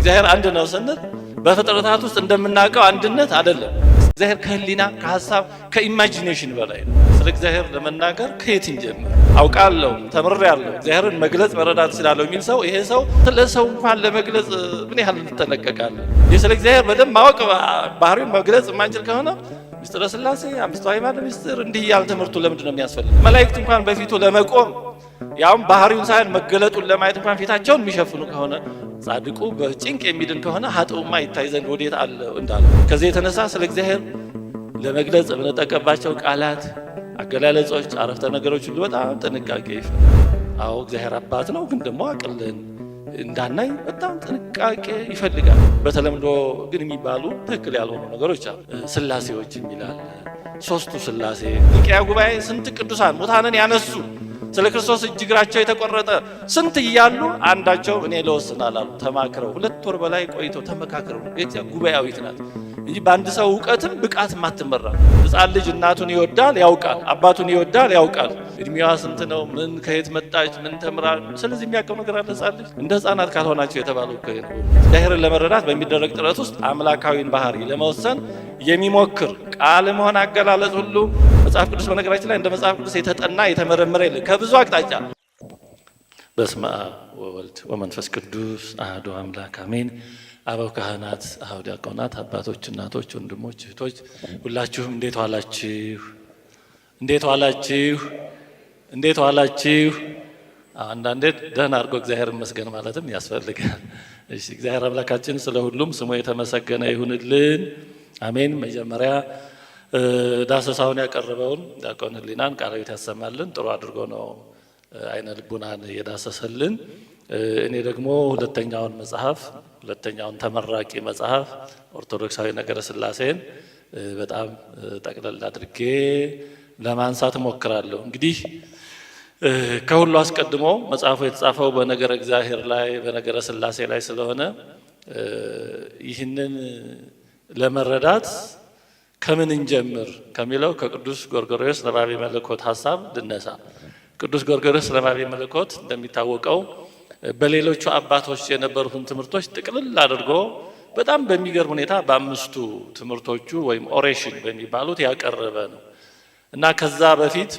እግዚአብሔር አንድ ነው ስንል በፍጥረታት ውስጥ እንደምናውቀው አንድነት አይደለም። እግዚአብሔር ከህሊና ከሐሳብ ከኢማጂኔሽን በላይ ነው። ስለ እግዚአብሔር ለመናገር ከየት እንጀምር? አውቃለሁ ተምሬያለሁ እግዚአብሔርን መግለጽ መረዳት እችላለሁ የሚል ሰው ይሄ ሰው ስለ ሰው እንኳን ለመግለጽ ምን ያህል እንጠነቀቃለን? ስለ እግዚአብሔር በደንብ ማወቅ ባህሪውን መግለጽ የማንችል ከሆነ ምስጢረ ሥላሴ አምስቱ አዕማደ ምስጢር እንዲህ ያለ ትምህርቱ ለምንድን ነው የሚያስፈልግ? መላእክት እንኳን በፊቱ ለመቆም ያውም ባህሪውን ሳይሆን መገለጡን ለማየት እንኳን ፊታቸውን የሚሸፍኑ ከሆነ ጻድቁ በጭንቅ የሚድን ከሆነ ኃጥኡማ ይታይ ዘንድ ወዴት አለ እንዳለ። ከዚህ የተነሳ ስለ እግዚአብሔር ለመግለጽ የምንጠቀምባቸው ቃላት፣ አገላለጾች፣ አረፍተ ነገሮች ሁሉ በጣም ጥንቃቄ ይፈልጋል። አዎ እግዚአብሔር አባት ነው፣ ግን ደግሞ አቅልን እንዳናይ በጣም ጥንቃቄ ይፈልጋል። በተለምዶ ግን የሚባሉ ትክክል ያልሆኑ ነገሮች አሉ። ሥላሴዎች የሚላል ሦስቱ ሥላሴ ኒቅያ ጉባኤ ስንት ቅዱሳን ሙታንን ያነሱ ስለ ክርስቶስ እጅ እግራቸው የተቆረጠ ስንት እያሉ አንዳቸው እኔ ልወስናል አሉ። ተማክረው 2 ወር በላይ ቆይተው ተመካክረው የእግዚአብሔር ጉባኤያዊት ናት እንጂ በአንድ ሰው እውቀትም ብቃት ማትመራ። ሕፃን ልጅ እናቱን ይወዳል ያውቃል፣ አባቱን ይወዳል ያውቃል። እድሜዋ ስንት ነው? ምን ከየት መጣች? ምን ተምራ? ስለዚህ የሚያውቀው ነገር አለ። ሕፃን ልጅ እንደ ሕፃናት ካልሆናቸው የተባለው ከየት ነው? እግዚአብሔርን ለመረዳት በሚደረግ ጥረት ውስጥ አምላካዊን ባህሪ ለመወሰን የሚሞክር ቃል መሆን አገላለጽ ሁሉ መጽሐፍ ቅዱስ በነገራችን ላይ እንደ መጽሐፍ ቅዱስ የተጠና የተመረመረ የለም ከብዙ አቅጣጫ። በስመ አብ ወወልድ ወመንፈስ ቅዱስ አሐዱ አምላክ አሜን። አበው ካህናት፣ አበው ዲያቆናት፣ አባቶች፣ እናቶች፣ ወንድሞች፣ እህቶች ሁላችሁም እንዴት ዋላችሁ? እንዴት ዋላችሁ? እንዴት ዋላችሁ? አንዳንዴ ደህና አድርጎ እግዚአብሔር ይመስገን ማለትም ያስፈልጋል። እሺ፣ እግዚአብሔር አምላካችን ስለ ሁሉም ስሙ የተመሰገነ ይሁንልን። አሜን። መጀመሪያ ዳሰሳውን ያቀረበውን ዲያቆን ህሊናን ቃለ ሕይወት ያሰማልን። ጥሩ አድርጎ ነው አይነ ልቡናን የዳሰሰልን። እኔ ደግሞ ሁለተኛውን ተመራቂ መጽሐፍ ኦርቶዶክሳዊ ነገረ ሥላሴን በጣም ጠቅለል አድርጌ ለማንሳት እሞክራለሁ። እንግዲህ ከሁሉ አስቀድሞ መጽሐፉ የተጻፈው በነገረ እግዚአብሔር ላይ በነገረ ሥላሴ ላይ ስለሆነ ይህንን ለመረዳት ከምን እንጀምር ከሚለው ከቅዱስ ጎርጎርዮስ ነባቤ መለኮት ሐሳብ ልነሳ። ቅዱስ ጎርጎርዮስ ነባቤ መለኮት እንደሚታወቀው በሌሎቹ አባቶች የነበሩትን ትምህርቶች ጥቅልል አድርጎ በጣም በሚገርም ሁኔታ በ5ቱ ትምህርቶቹ ወይም ኦሬሽን በሚባሉት ያቀረበ ነው እና ከዛ በፊት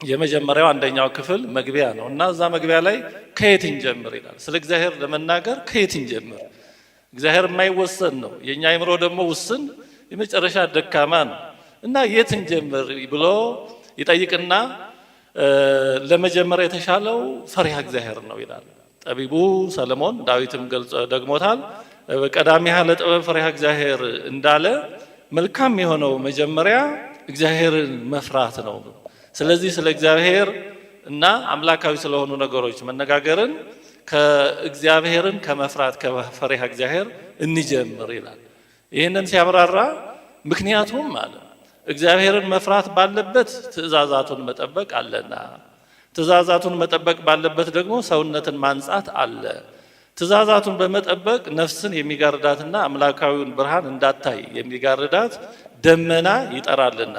የመጀመሪያው አንደኛው ክፍል መግቢያ ነው እና እዛ መግቢያ ላይ ከየት እንጀምር ይላል። ስለ እግዚአብሔር ለመናገር ከየት እንጀምር? እግዚአብሔር የማይወሰን ነው፣ የኛ አእምሮ ደግሞ ውስን የመጨረሻ ደካማ ነው እና የት እንጀምር ብሎ ይጠይቅና ለመጀመሪያ የተሻለው ፈሪሃ እግዚአብሔር ነው ይላል። ጠቢቡ ሰለሞን ዳዊትም ገልጾ ደግሞታል። ቀዳሚሃ ለጥበብ ፈሪሃ እግዚአብሔር እንዳለ መልካም የሆነው መጀመሪያ እግዚአብሔርን መፍራት ነው። ስለዚህ ስለ እግዚአብሔር እና አምላካዊ ስለሆኑ ነገሮች መነጋገርን ከእግዚአብሔርን ከመፍራት ከፈሪሃ እግዚአብሔር እንጀምር ይላል። ይህንን ሲያብራራ ምክንያቱም አለ እግዚአብሔርን መፍራት ባለበት ትእዛዛቱን መጠበቅ አለና፣ ትእዛዛቱን መጠበቅ ባለበት ደግሞ ሰውነትን ማንጻት አለ። ትእዛዛቱን በመጠበቅ ነፍስን የሚጋርዳትና አምላካዊውን ብርሃን እንዳታይ የሚጋርዳት ደመና ይጠራልና፣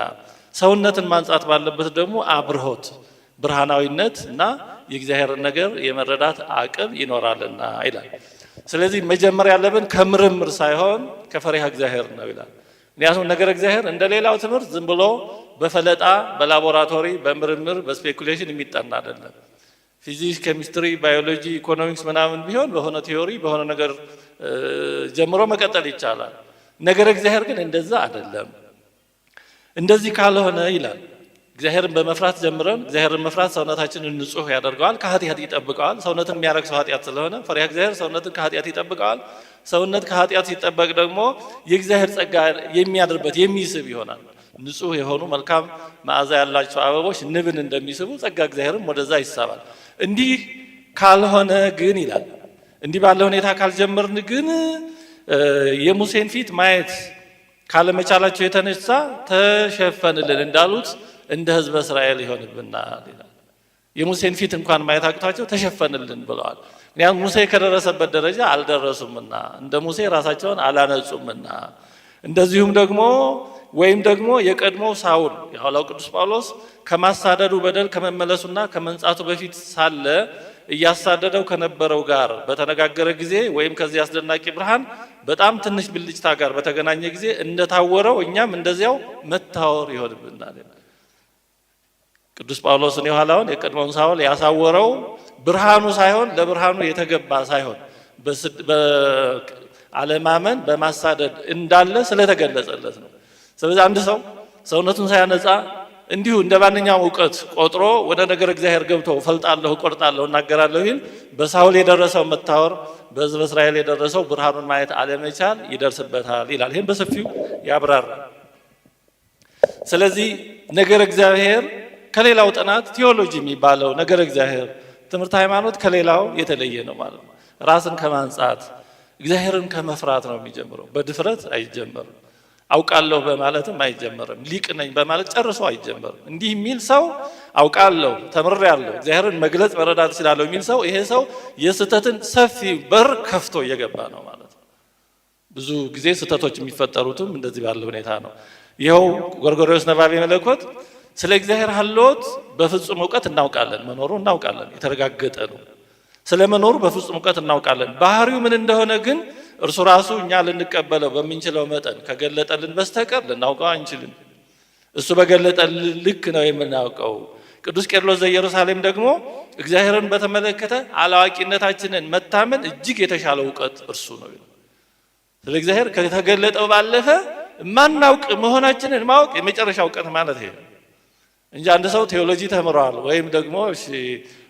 ሰውነትን ማንጻት ባለበት ደግሞ አብርሆት ብርሃናዊነት እና የእግዚአብሔር ነገር የመረዳት አቅም ይኖራልና ይላል። ስለዚህ መጀመሪያ ያለብን ከምርምር ሳይሆን ከፈሪሃ እግዚአብሔር ነው ይላል። ምክንያቱም ነገር እግዚአብሔር እንደ ሌላው ትምህርት ዝም ብሎ በፈለጣ በላቦራቶሪ በምርምር በስፔኩሌሽን የሚጠና አይደለም። ፊዚክስ፣ ኬሚስትሪ፣ ባዮሎጂ፣ ኢኮኖሚክስ ምናምን ቢሆን በሆነ ቲዮሪ በሆነ ነገር ጀምሮ መቀጠል ይቻላል። ነገር እግዚአብሔር ግን እንደዛ አይደለም። እንደዚህ ካልሆነ ይላል እግዚአብሔርን በመፍራት ጀምረን እግዚአብሔርን መፍራት ሰውነታችንን ንጹህ ያደርገዋል፣ ከኃጢአት ይጠብቀዋል። ሰውነትን የሚያረክሰው ኃጢአት ስለሆነ ፈሪሃ እግዚአብሔር ሰውነትን ከኃጢአት ይጠብቀዋል። ሰውነት ከኃጢአት ሲጠበቅ ደግሞ የእግዚአብሔር ጸጋ የሚያድርበት የሚስብ ይሆናል። ንጹህ የሆኑ መልካም መዓዛ ያላቸው አበቦች ንብን እንደሚስቡ ጸጋ እግዚአብሔርም ወደዛ ይሳባል። እንዲህ ካልሆነ ግን ይላል እንዲህ ባለ ሁኔታ ካልጀመርን ግን የሙሴን ፊት ማየት ካለመቻላቸው የተነሳ ተሸፈንልን እንዳሉት እንደ ሕዝበ እስራኤል ይሆንብናል ይላል። የሙሴን ፊት እንኳን ማየት አቅቷቸው ተሸፈንልን ብለዋል። ምክንያቱም ሙሴ ከደረሰበት ደረጃ አልደረሱምና እንደ ሙሴ ራሳቸውን አላነጹምና። እንደዚሁም ደግሞ ወይም ደግሞ የቀድሞው ሳውል የኋላው ቅዱስ ጳውሎስ ከማሳደዱ በደል ከመመለሱና ከመንጻቱ በፊት ሳለ እያሳደደው ከነበረው ጋር በተነጋገረ ጊዜ ወይም ከዚህ አስደናቂ ብርሃን በጣም ትንሽ ብልጭታ ጋር በተገናኘ ጊዜ እንደታወረው እኛም እንደዚያው መታወር ይሆንብናል። ቅዱስ ጳውሎስን የኋላውን የቀድሞውን ሳውል ያሳወረው ብርሃኑ ሳይሆን ለብርሃኑ የተገባ ሳይሆን በአለማመን በማሳደድ እንዳለ ስለተገለጸለት ነው። ስለዚህ አንድ ሰው ሰውነቱን ሳያነጻ እንዲሁ እንደ ማንኛውም እውቀት ቆጥሮ ወደ ነገር እግዚአብሔር ገብቶ ፈልጣለሁ፣ ቆርጣለሁ፣ እናገራለሁ ይል በሳውል የደረሰው መታወር በሕዝበ እስራኤል የደረሰው ብርሃኑን ማየት አለመቻል ይደርስበታል ይላል። ይህን በሰፊው ያብራራል። ስለዚህ ነገር እግዚአብሔር ከሌላው ጥናት ቴዎሎጂ የሚባለው ነገር እግዚአብሔር ትምህርት ሃይማኖት ከሌላው የተለየ ነው ማለት ነው። ራስን ከማንጻት እግዚአብሔርን ከመፍራት ነው የሚጀምረው። በድፍረት አይጀመርም። አውቃለሁ በማለትም አይጀመርም። ሊቅ ነኝ በማለት ጨርሶ አይጀመርም። እንዲህ የሚል ሰው አውቃለሁ፣ ተምሬያለሁ፣ እግዚአብሔርን መግለጽ መረዳት እችላለሁ የሚል ሰው ይሄ ሰው የስህተትን ሰፊ በር ከፍቶ እየገባ ነው ማለት ነው። ብዙ ጊዜ ስህተቶች የሚፈጠሩትም እንደዚህ ባለ ሁኔታ ነው። ይኸው ጎርጎርዮስ ነባቤ መለኮት ስለ እግዚአብሔር ሀልዎት በፍጹም እውቀት እናውቃለን፣ መኖሩ እናውቃለን፣ የተረጋገጠ ነው። ስለ መኖሩ በፍጹም እውቀት እናውቃለን። ባህሪው ምን እንደሆነ ግን እርሱ ራሱ እኛ ልንቀበለው በምንችለው መጠን ከገለጠልን በስተቀር ልናውቀው አንችልም። እሱ በገለጠልን ልክ ነው የምናውቀው። ቅዱስ ቄርሎስ ዘኢየሩሳሌም ደግሞ እግዚአብሔርን በተመለከተ አላዋቂነታችንን መታመን እጅግ የተሻለ እውቀት እርሱ ነው። ስለ እግዚአብሔር ከተገለጠው ባለፈ ማናውቅ መሆናችንን ማወቅ የመጨረሻ እውቀት ማለት ይሄ እንጂ አንድ ሰው ቴዎሎጂ ተምሯል ወይም ደግሞ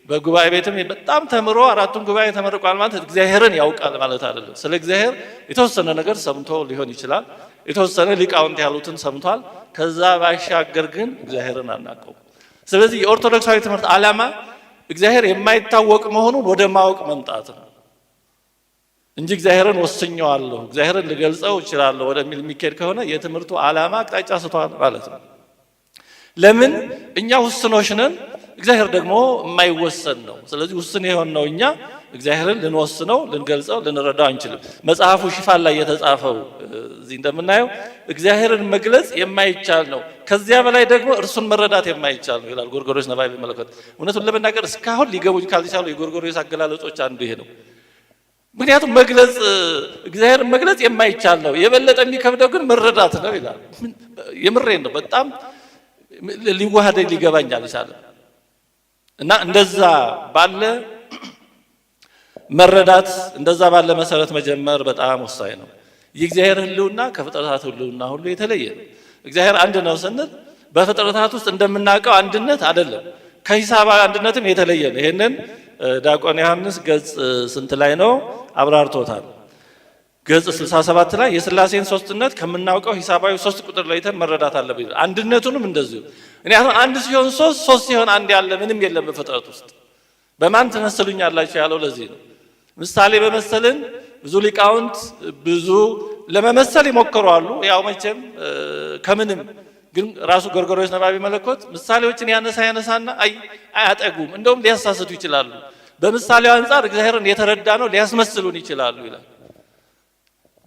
በጉባኤ ቤትም በጣም ተምሮ አራቱን ጉባኤ ተመርቋል ማለት እግዚአብሔርን ያውቃል ማለት አይደለም። ስለ እግዚአብሔር የተወሰነ ነገር ሰምቶ ሊሆን ይችላል። የተወሰነ ሊቃውንት ያሉትን ሰምቷል። ከዛ ባሻገር ግን እግዚአብሔርን አናውቀው። ስለዚህ የኦርቶዶክሳዊ ትምህርት ዓላማ እግዚአብሔር የማይታወቅ መሆኑን ወደ ማወቅ መምጣት ነው እንጂ እግዚአብሔርን ወስኘዋለሁ፣ እግዚአብሔርን ልገልጸው እችላለሁ ወደሚል የሚካሄድ ከሆነ የትምህርቱ ዓላማ አቅጣጫ ስቷል ማለት ነው። ለምን እኛ ውስኖች ነን፣ እግዚአብሔር ደግሞ የማይወሰን ነው። ስለዚህ ውስን የሆነው እኛ እግዚአብሔርን ልንወስነው፣ ልንገልጸው፣ ልንረዳው አንችልም። መጽሐፉ ሽፋን ላይ የተጻፈው እዚህ እንደምናየው እግዚአብሔርን መግለጽ የማይቻል ነው፣ ከዚያ በላይ ደግሞ እርሱን መረዳት የማይቻል ነው ይላል ጎርጎርዮስ ነባቤ መለኮት። እውነቱን ለመናገር እስካሁን ሊገቡኝ ካልቻሉ የጎርጎርዮስ አገላለጾች አንዱ ይሄ ነው። ምክንያቱም መግለጽ እግዚአብሔርን መግለጽ የማይቻል ነው፣ የበለጠ የሚከብደው ግን መረዳት ነው ይላል። የምሬን ነው። በጣም ሊዋሃደኝ ሊገባኝ አልቻለም። እና እንደዛ ባለ መረዳት እንደዛ ባለ መሰረት መጀመር በጣም ወሳኝ ነው። የእግዚአብሔር ሕልውና ከፍጥረታት ሕልውና ሁሉ የተለየ ነው። እግዚአብሔር አንድ ነው ስንል በፍጥረታት ውስጥ እንደምናውቀው አንድነት አይደለም፣ ከሂሳባዊ አንድነትም የተለየ ነው። ይሄንን ዲያቆን ዮሐንስ ገጽ ስንት ላይ ነው አብራርቶታል። ገጽ 67 ላይ የሥላሴን ሶስትነት ከምናውቀው ሂሳባዊ 3 ቁጥር ለይተን መረዳት አለብን። አንድነቱንም እንደዚሁ ምክንያቱም አንድ ሲሆን ሶስት ሲሆን አንድ ያለ ምንም የለም በፍጥረት ውስጥ። በማን ትመስሉኛላችሁ ያለው ለዚህ ነው። ምሳሌ በመሰልን ብዙ ሊቃውንት ብዙ ለመመሰል ይሞክራሉ። ያው መቼም ከምንም ግን ራሱ ጎርጎርዮስ ነባቤ መለኮት ምሳሌዎችን ያነሳና አያጠጉም፣ እንደውም ሊያሳስቱ ይችላሉ። በምሳሌው አንጻር እግዚአብሔርን የተረዳ ነው ሊያስመስሉን ይችላሉ ይላል።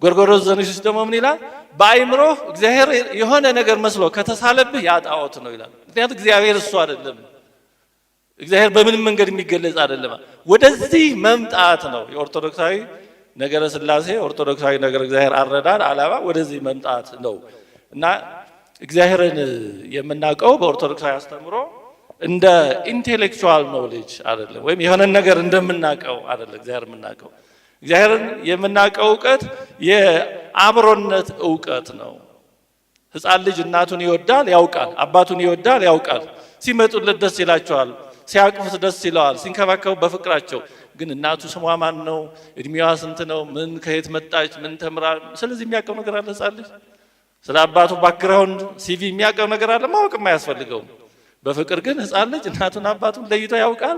ጎርጎርዮስ ዘኒሲስ ደግሞ ምን ይላል? በአይምሮ እግዚአብሔር የሆነ ነገር መስሎ ከተሳለብህ ያጣዖት ነው ይላል። ምክንያቱም እግዚአብሔር እሱ አይደለም፣ እግዚአብሔር በምንም መንገድ የሚገለጽ አይደለም። ወደዚህ መምጣት ነው የኦርቶዶክሳዊ ነገረ ሥላሴ ኦርቶዶክሳዊ ነገረ እግዚአብሔር አረዳድ ዓላማ ወደዚህ መምጣት ነው እና እግዚአብሔርን የምናውቀው በኦርቶዶክሳዊ አስተምሮ እንደ ኢንቴሌክቹዋል ኖሌጅ አይደለም፣ ወይም የሆነ ነገር እንደምናውቀው አይደለም። እግዚአብሔር የምናውቀው እግዚአብሔርን የምናውቀው እውቀት የአብሮነት እውቀት ነው። ሕፃን ልጅ እናቱን ይወዳል ያውቃል፣ አባቱን ይወዳል ያውቃል። ሲመጡለት ደስ ይላቸዋል፣ ሲያቅፉት ደስ ይለዋል፣ ሲንከባከቡ በፍቅራቸው። ግን እናቱ ስሟ ማን ነው? እድሜዋ ስንት ነው? ምን ከየት መጣች? ምን ተምራ? ስለዚህ የሚያውቀው ነገር አለ ሕፃን ልጅ? ስለ አባቱ ባክግራውንድ ሲቪ የሚያውቀው ነገር አለ? ማወቅም አያስፈልገውም። በፍቅር ግን ሕፃን ልጅ እናቱን አባቱን ለይቶ ያውቃል።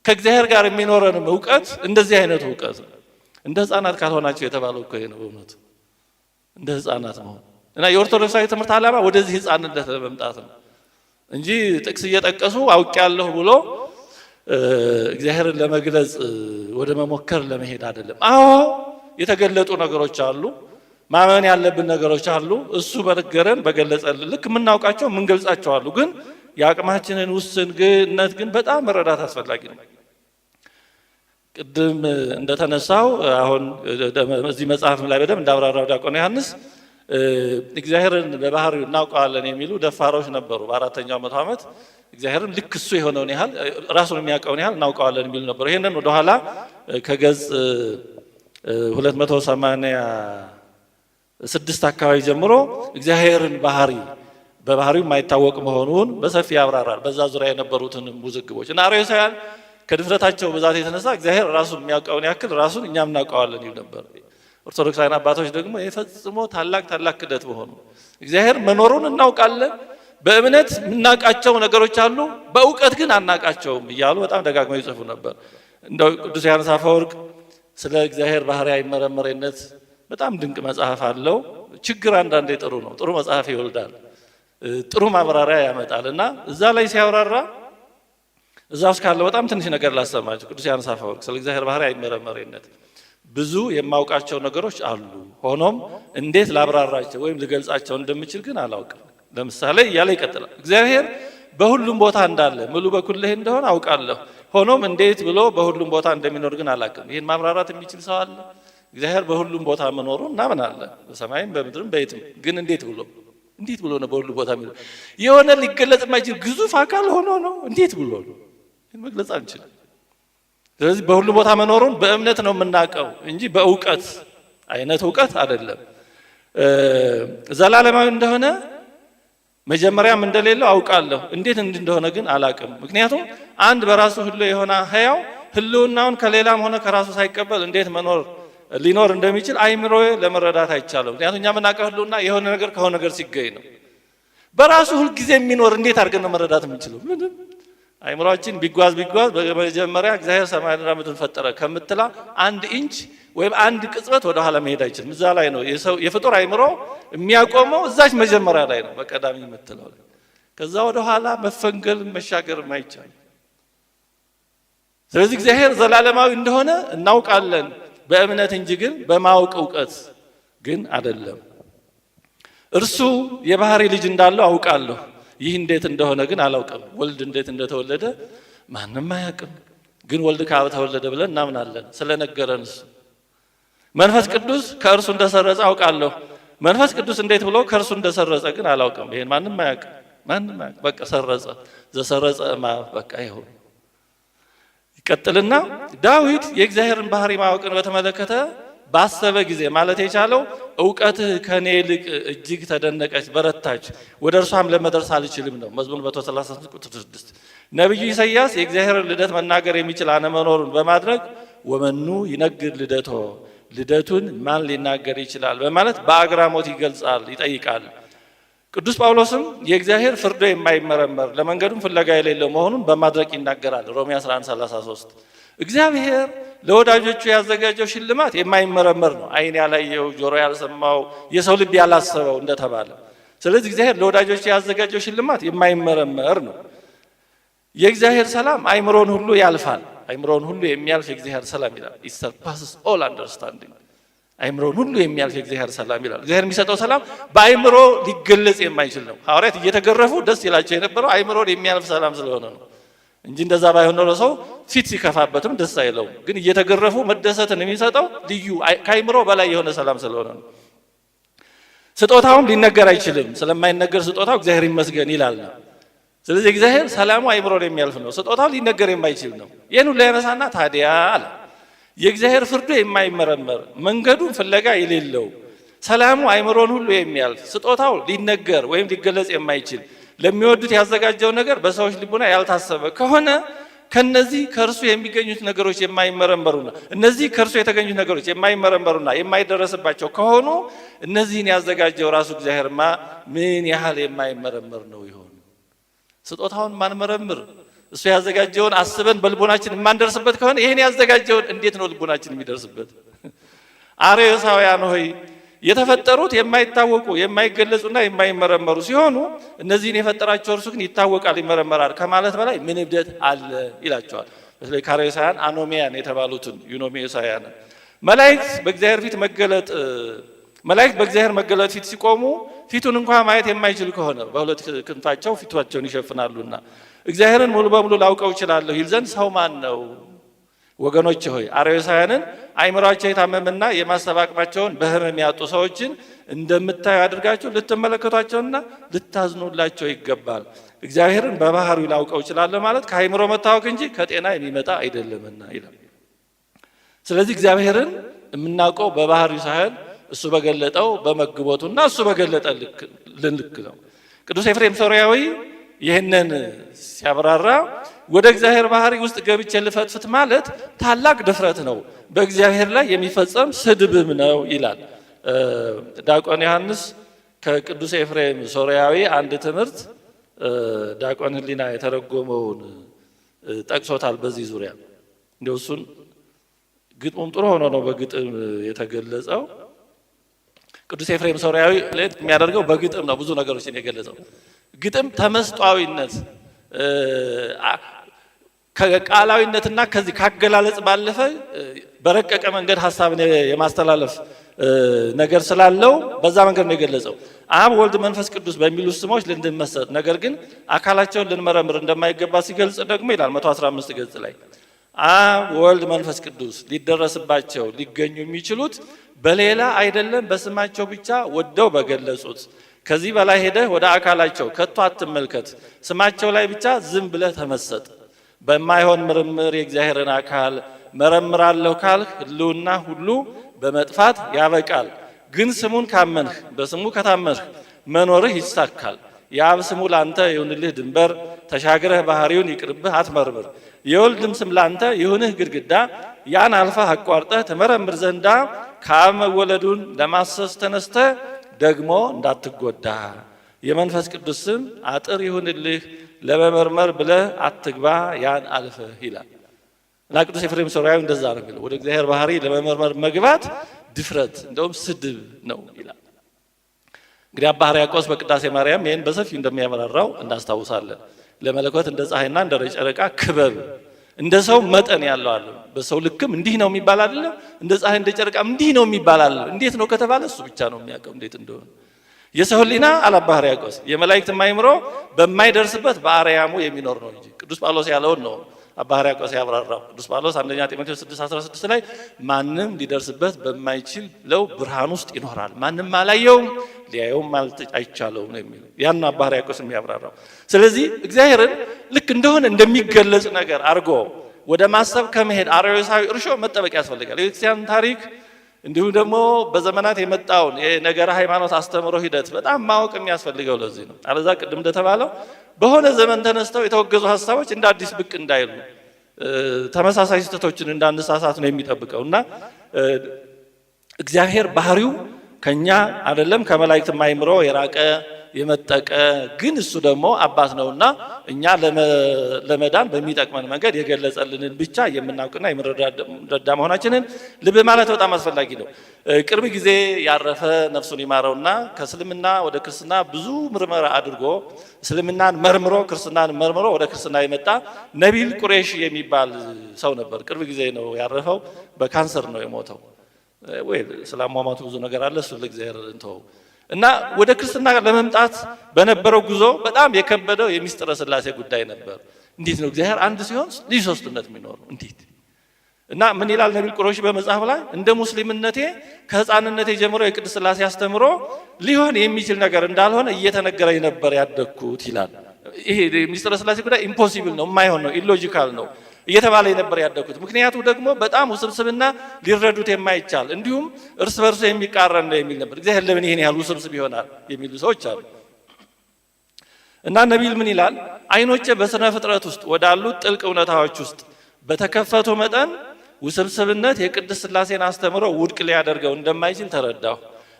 ከእግዚአብሔር ጋር የሚኖረንም እውቀት እንደዚህ አይነቱ እውቀት ነው። እንደ ሕፃናት ካልሆናቸው የተባለው እኮ ይሄ ነው በእውነቱ እንደ ሕፃናት መሆን እና የኦርቶዶክሳዊ ትምህርት ዓላማ ወደዚህ ሕፃንነት ለመምጣት ነው እንጂ ጥቅስ እየጠቀሱ አውቄያለሁ ብሎ እግዚአብሔርን ለመግለጽ ወደ መሞከር ለመሄድ አይደለም። አዎ የተገለጡ ነገሮች አሉ፣ ማመን ያለብን ነገሮች አሉ። እሱ በነገረን በገለጸልን ልክ የምናውቃቸው የምንገልጻቸው አሉ። ግን የአቅማችንን ውስንነት ግን በጣም መረዳት አስፈላጊ ነው። ቅድም እንደተነሳው አሁን እዚህ መጽሐፍ ላይ በደንብ እንዳብራራው ዲያቆን ዮሐንስ እግዚአብሔርን በባህሪው እናውቀዋለን የሚሉ ደፋሮች ነበሩ። በአራተኛው መቶ ዓመት እግዚአብሔርን ልክ እሱ የሆነውን ያህል ራሱን የሚያውቀውን ያህል እናውቀዋለን የሚሉ ነበሩ። ይሄንን ወደ ኋላ ከገጽ 286 አካባቢ ጀምሮ እግዚአብሔርን በባህሪው የማይታወቅ መሆኑን በሰፊ ያብራራል። በዛ ዙሪያ የነበሩትን ውዝግቦች እና አርዮሳውያን ከድፍረታቸው ብዛት የተነሳ እግዚአብሔር ራሱን የሚያውቀውን ያክል ራሱን እኛም እናውቀዋለን ይሉ ነበር። ኦርቶዶክሳውያን አባቶች ደግሞ የፈጽሞ ታላቅ ክደት መሆኑ እግዚአብሔር መኖሩን እናውቃለን፣ በእምነት የምናውቃቸው ነገሮች አሉ፣ በእውቀት ግን አናውቃቸውም እያሉ በጣም ደጋግመው ይጽፉ ነበር። እንደው ቅዱስ ዮሐንስ አፈወርቅ ስለ እግዚአብሔር ባህሪ አይመረመሬነት በጣም ድንቅ መጽሐፍ አለው። ችግር አንዳንዴ ጥሩ ነው፣ ጥሩ መጽሐፍ ይወልዳል፣ ጥሩ ማብራሪያ ያመጣል እና እዛ ላይ ሲያብራራ እዛ ውስጥ ካለው በጣም ትንሽ ነገር ላሰማችሁ። ቅዱስ ዮሐንስ አፈወርቅ ስለ እግዚአብሔር ባህሪ አይመረመሬነት ብዙ የማውቃቸው ነገሮች አሉ፣ ሆኖም እንዴት ላብራራቸው ወይም ልገልጻቸው እንደምችል ግን አላውቅም። ለምሳሌ እያለ ይቀጥላል። እግዚአብሔር በሁሉም ቦታ እንዳለ ምሉ በኩልህ እንደሆነ አውቃለሁ፣ ሆኖም እንዴት ብሎ በሁሉም ቦታ እንደሚኖር ግን አላውቅም። ይህን ማብራራት የሚችል ሰው አለ? እግዚአብሔር በሁሉም ቦታ መኖሩ እናምናለን፣ በሰማይም በምድርም በየትም። ግን እንዴት ብሎ ነው በሁሉም ቦታ የሚኖር? የሆነ ሊገለጽ የማይችል ግዙፍ አካል ሆኖ ነው? እንዴት ብሎ ነው? መግለጽ አንችልም። ስለዚህ በሁሉ ቦታ መኖሩን በእምነት ነው የምናውቀው እንጂ በእውቀት አይነት እውቀት አይደለም። ዘላለማዊ እንደሆነ መጀመሪያም እንደሌለው አውቃለሁ፣ እንዴት እንደሆነ ግን አላውቅም። ምክንያቱም አንድ በራሱ ህልው የሆነ ሕያው ህልውናውን ከሌላም ሆነ ከራሱ ሳይቀበል እንዴት ሊኖር እንደሚችል አይምሮዬ ለመረዳት አይቻለሁ። ምክንያቱም እኛ የምናውቀው ህልውና የሆነ ነገር ከሆነ ነገር ሲገኝ ነው። በራሱ ሁልጊዜ የሚኖር እንዴት አድርገን ነው መረዳት የምንችለው? ምንም። አይምሮአችን ቢጓዝ በመጀመሪያ እግዚአብሔር ሰማይና ምድርን ፈጠረ ከምትላ አንድ ኢንች ወይም አንድ ቅጽበት ወደ ኋላ መሄድ አይችልም። እዛ ላይ ነው የፍጡር አይምሮ የሚያቆመው፣ እዛች መጀመሪያ ላይ ነው በቀዳሚ የምትለው። ከዛ ወደ ኋላ መፈንገል መሻገር አይቻልም። ስለዚህ እግዚአብሔር ዘላለማዊ እንደሆነ እናውቃለን በእምነት እንጂ ግን በማወቅ እውቀት ግን አይደለም። እርሱ የባህሪ ልጅ እንዳለው አውቃለሁ፣ ይህ እንዴት እንደሆነ ግን አላውቅም። ወልድ እንዴት እንደተወለደ ማንም አያውቅም፣ ግን ወልድ ከአብ ተወለደ ብለን እናምናለን ስለነገረን እሱ። መንፈስ ቅዱስ ከእርሱ እንደሰረጸ አውቃለሁ፣ መንፈስ ቅዱስ እንዴት ብሎ ከእርሱ እንደሰረጸ ግን አላውቅም። ይሄን ማንም አያውቅም። በቃ ሰረጸ፣ ዘሰረጸ በቃ ይሁን። ይቀጥልና ዳዊት የእግዚአብሔርን ባህሪ ማወቅን በተመለከተ ባሰበ ጊዜ ማለት የቻለው እውቀትህ ከኔ ይልቅ እጅግ ተደነቀች በረታች፣ ወደ እርሷም ለመድረስ አልችልም ነው። መዝሙር 136 ቁጥር 6። ነቢዩ ኢሳይያስ የእግዚአብሔርን ልደት መናገር የሚችል አለመኖሩን በማድረግ ወመኑ ይነግር ልደቶ፣ ልደቱን ማን ሊናገር ይችላል በማለት በአግራሞት ይገልጻል፣ ይጠይቃል። ቅዱስ ጳውሎስም የእግዚአብሔር ፍርዶ የማይመረመር ለመንገዱም ፍለጋ የሌለው መሆኑን በማድረግ ይናገራል። ሮሜ 11:33 እግዚአብሔር ለወዳጆቹ ያዘጋጀው ሽልማት የማይመረመር ነው፣ ዓይን ያላየው ጆሮ ያልሰማው የሰው ልብ ያላሰበው እንደተባለ። ስለዚህ እግዚአብሔር ለወዳጆቹ ያዘጋጀው ሽልማት የማይመረመር ነው። የእግዚአብሔር ሰላም አይምሮን ሁሉ ያልፋል። አይምሮን ሁሉ የሚያልፍ የእግዚአብሔር ሰላም ይላል። it surpasses all understanding። አይምሮን ሁሉ የሚያልፍ የእግዚአብሔር ሰላም ይላል። እግዚአብሔር የሚሰጠው ሰላም በአይምሮ ሊገለጽ የማይችል ነው። ሐዋርያት እየተገረፉ ደስ ይላቸው የነበረው አይምሮን የሚያልፍ ሰላም ስለሆነ ነው እንጂ እንደዛ ባይሆን ኖሮ ሰው ፊት ሲከፋበትም ደስ አይለውም። ግን እየተገረፉ መደሰትን የሚሰጠው ልዩ ከአይምሮ በላይ የሆነ ሰላም ስለሆነ ነው። ስጦታውም ሊነገር አይችልም፣ ስለማይነገር ስጦታው እግዚአብሔር ይመስገን ይላል። ስለዚህ እግዚአብሔር ሰላሙ አይምሮን የሚያልፍ ነው፣ ስጦታው ሊነገር የማይችል ነው። ይህን ሁሉ ያነሳና ታዲያ አለ የእግዚአብሔር ፍርዱ የማይመረመር መንገዱን ፍለጋ የሌለው ሰላሙ አይምሮን ሁሉ የሚያልፍ ስጦታው ሊነገር ወይም ሊገለጽ የማይችል ለሚወዱት ያዘጋጀው ነገር በሰዎች ልቡና ያልታሰበ ከሆነ ከነዚህ ከእርሱ የሚገኙት ነገሮች የማይመረመሩና እነዚህ ከእርሱ የተገኙት ነገሮች የማይመረመሩና የማይደረስባቸው ከሆኑ እነዚህን ያዘጋጀው ራሱ እግዚአብሔርማ ምን ያህል የማይመረመር ነው ይሆን? ስጦታውን ማንመረምር እሱ ያዘጋጀውን አስበን በልቦናችን የማንደርስበት ከሆነ ይሄን ያዘጋጀውን እንዴት ነው ልቦናችን የሚደርስበት? አርዮሳውያን ሆይ የተፈጠሩት የማይታወቁ የማይገለጹና የማይመረመሩ ሲሆኑ እነዚህን የፈጠራቸው እርሱ ግን ይታወቃል፣ ይመረመራል ከማለት በላይ ምን እብደት አለ ይላቸዋል። በተለይ ከአርዮሳውያን አኖሚያን የተባሉትን ዩኖሚዮሳውያን መላእክት በእግዚአብሔር መገለጥ ፊት ሲቆሙ ፊቱን እንኳን ማየት የማይችል ከሆነ በሁለት ክንፋቸው ፊታቸውን ይሸፍናሉና እግዚአብሔርን ሙሉ በሙሉ ላውቀው እችላለሁ ይል ዘንድ ሰው ማን ነው? ወገኖች ሆይ አርዮሳውያንን አይምሯቸው የታመመና የማሰብ አቅማቸውን በህመም ያጡ ሰዎችን እንደምታዩ አድርጋችሁ ልትመለከቷቸውና ልታዝኑላቸው ይገባል። እግዚአብሔርን በባህሪው ላውቀው እችላለሁ ማለት ከአይምሮ መታወክ እንጂ ከጤና የሚመጣ አይደለምና ይላል። ስለዚህ እግዚአብሔርን የምናውቀው በባህሪው ሳይሆን እሱ በገለጠው በመግቦቱና እሱ በገለጠልን ልክ ነው። ቅዱስ ኤፍሬም ሶርያዊ ይህንን ሲያብራራ ወደ እግዚአብሔር ባህሪ ውስጥ ገብቼ ልፈትፍት ማለት ታላቅ ድፍረት ነው፣ በእግዚአብሔር ላይ የሚፈጸም ስድብም ነው ይላል። ዲያቆን ዮሐንስ ከቅዱስ ኤፍሬም ሶርያዊ አንድ ትምህርት ዲያቆን ህሊና የተረጎመውን ጠቅሶታል። በዚህ ዙሪያ እንደው እሱን ግጥሙም ጥሩ ሆኖ ነው በግጥም የተገለጸው። ቅዱስ ኤፍሬም ሶርያዊ ለየት የሚያደርገው በግጥም ነው ብዙ ነገሮችን የገለጸው። ግጥም ተመስጧዊነት ከቃላዊነትና ከዚህ ካገላለጽ ባለፈ በረቀቀ መንገድ ሐሳብን የማስተላለፍ ነገር ስላለው በዛ መንገድ ነው የገለጸው። አብ ወልድ መንፈስ ቅዱስ በሚሉ ስሞች ልንመሰጥ ነገር ግን አካላቸውን ልንመረምር እንደማይገባ ሲገልጽ ደግሞ ይላል 115 ገጽ ላይ አብ ወልድ መንፈስ ቅዱስ ሊደረስባቸው ሊገኙ የሚችሉት በሌላ አይደለም በስማቸው ብቻ ወደው በገለጹት። ከዚህ በላይ ሄደህ ወደ አካላቸው ከቶ አትመልከት፣ ስማቸው ላይ ብቻ ዝም ብለህ ተመሰጥ። በማይሆን ምርምር የእግዚአብሔርን አካል መረምራለሁ ካልህ ህልውና ሁሉ በመጥፋት ያበቃል። ግን ስሙን ካመንህ በስሙ ከታመንህ መኖርህ ይሳካል። የአብ ስሙ ላንተ ይሁንልህ ድንበር፣ ተሻግረህ ባህሪውን ይቅርብህ አትመርምር። የወልድም ስም ላንተ ይሁንህ ግድግዳ፣ ያን አልፈህ አቋርጠህ ትመረምር ዘንዳ። ከአብ መወለዱን ለማሰስ ተነስተህ ደግሞ እንዳትጎዳ። የመንፈስ ቅዱስ ስም አጥር ይሁንልህ ለመመርመር ብለህ አትግባ ያን አልፈህ ይላል እና ቅዱስ ኤፍሬም ሶርያዊ እንደዛ ነው የሚለው። ወደ እግዚአብሔር ባህሪ ለመመርመር መግባት ድፍረት እንደውም ስድብ ነው ይላል። እንግዲህ አባ ሕርያቆስ በቅዳሴ ማርያም ይህን በሰፊው እንደሚያመራራው እናስታውሳለን። ለመለኮት እንደ ፀሐይና እንደ ጨረቃ ክበብ እንደ ሰው መጠን ያለው አለ። በሰው ልክም እንዲህ ነው የሚባል አይደለም፣ እንደ ፀሐይ እንደ ጨረቃ እንዲህ ነው የሚባል አለ። እንዴት ነው ከተባለ እሱ ብቻ ነው የሚያውቀው እንዴት እንደሆነ። የሰው ሕሊና አለ አባ ሕርያቆስ የመላእክት ማይምሮ በማይደርስበት በአርያሙ የሚኖር ነው እንጂ ቅዱስ ጳውሎስ ያለውን ነው አባ ሕርያቆስ ያብራራው። ቅዱስ ጳውሎስ አንደኛ ጢሞቴዎስ 6:16 ላይ ማንም ሊደርስበት በማይችል ለው ብርሃን ውስጥ ይኖራል፣ ማንም አላየውም ሊያየውም አይቻለውም ነው የሚለው። ያን አባ ሕርያቆስ የሚያብራራው። ስለዚህ እግዚአብሔርን ልክ እንደሆነ እንደሚገለጽ ነገር አድርጎ ወደ ማሰብ ከመሄድ አርዮሳዊ እርሾ መጠበቅ ያስፈልጋል። የክርስቲያን ታሪክ እንዲሁም ደግሞ በዘመናት የመጣውን የነገረ ሃይማኖት አስተምሮ ሂደት በጣም ማወቅ የሚያስፈልገው ለዚህ ነው። አለዛ ቅድም እንደተባለው በሆነ ዘመን ተነስተው የተወገዙ ሀሳቦች እንደ አዲስ ብቅ እንዳይሉ ተመሳሳይ ስህተቶችን እንዳንሳሳት ነው የሚጠብቀው እና እግዚአብሔር ባህሪው ከኛ አይደለም ከመላእክት ማይምሮ የራቀ የመጠቀ ግን እሱ ደግሞ አባት ነውና እኛ ለመዳን በሚጠቅመን መንገድ የገለጸልንን ብቻ የምናውቅና የምንረዳ መሆናችንን ልብ ማለት በጣም አስፈላጊ ነው። ቅርብ ጊዜ ያረፈ ነፍሱን ይማረውና ከእስልምና ወደ ክርስትና ብዙ ምርመራ አድርጎ እስልምናን መርምሮ ክርስትናን መርምሮ ወደ ክርስትና የመጣ ነቢል ቁሬሽ የሚባል ሰው ነበር። ቅርብ ጊዜ ነው ያረፈው። በካንሰር ነው የሞተው። ወይ ስላሟሟቱ ብዙ ነገር አለ፣ እሱ ለእግዚአብሔር እንተው እና ወደ ክርስትና ለመምጣት በነበረው ጉዞ በጣም የከበደው የሚስጥረ ሥላሴ ጉዳይ ነበር። እንዴት ነው እግዚአብሔር አንድ ሲሆን ልዩ ሶስትነት የሚኖረው እንዴት? እና ምን ይላል ነቢል ቁረይሽ በመጽሐፍ ላይ እንደ ሙስሊምነቴ ከህፃንነቴ ጀምሮ የቅድስት ሥላሴ አስተምሮ ሊሆን የሚችል ነገር እንዳልሆነ እየተነገረኝ ነበር ያደግኩት ይላል። ይሄ የሚስጥረ ሥላሴ ጉዳይ ኢምፖሲብል ነው፣ የማይሆን ነው፣ ኢሎጂካል ነው እየተባለ ነበር ያደግኩት። ምክንያቱ ደግሞ በጣም ውስብስብና ሊረዱት የማይቻል እንዲሁም እርስ በርሱ የሚቃረን ነው የሚል ነበር። እግዚአብሔር ለምን ይሄን ያህል ውስብስብ ይሆናል የሚሉ ሰዎች አሉ። እና ነቢል ምን ይላል? አይኖቼ በስነ ፍጥረት ውስጥ ወዳሉት ጥልቅ እውነታዎች ውስጥ በተከፈቱ መጠን ውስብስብነት የቅድስት ሥላሴን አስተምሮ ውድቅ ሊያደርገው እንደማይችል ተረዳሁ።